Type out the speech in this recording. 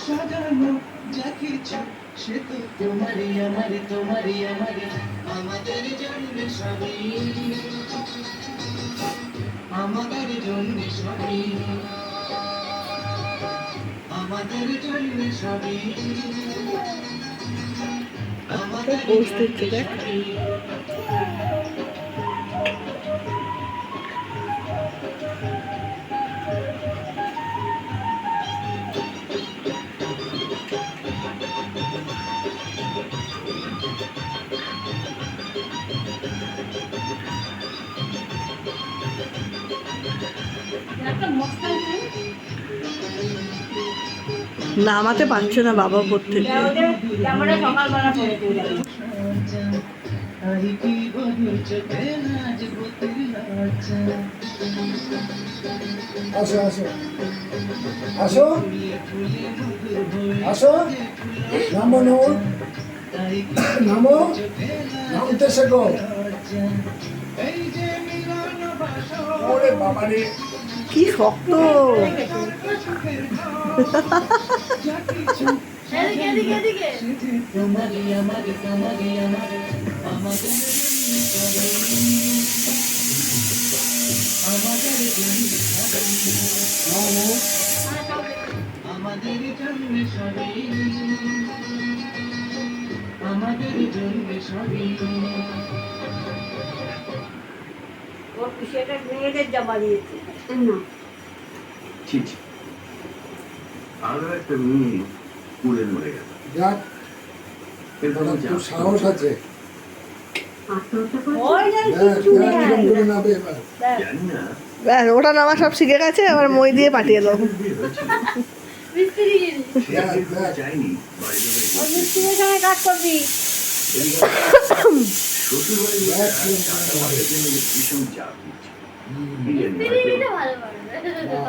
সাজানো যা কিছু সে তো তোমারই আমারই তোমারই আমারই আমাদের জন্য সবই আমাদের জন্য সবই আমাদের জন্য সবই আমাদের পোস্ট হচ্ছে দেখ। নামাতে পারছে না বাবা উপর থেকে। আসো আসো আসো আসো, নামো নামো নামো, নামতে শেখো। ওরে বাবা রে, কি শক্ত। আমাদের জন্য সবই আমাদের জন্য সবই ওর সেটা মেয়েদের জমা দিয়েছে না। ঠিক আরো একটা মেয়ে পুড়ে মরে গেল। যাক, এরপর খুব সাহস আছে। ওই যে দেখ, কিচ্ছু দেখ নেই। কিরম করে নাবে এবার। জানি না ব্যাস, ওটা নামা সব শিখে গেছে, এবার মই দিয়ে পাঠিয়ে দাও। মিস্ত্রিগিরি। যাইনি বাড়িতে ওই মিস্ত্রির সঙ্গে কাজ করবি। শ্বশুর বাড়ি ভীষণ চাপ দিচ্ছে। মিস্ত্রি ভালো পারবে।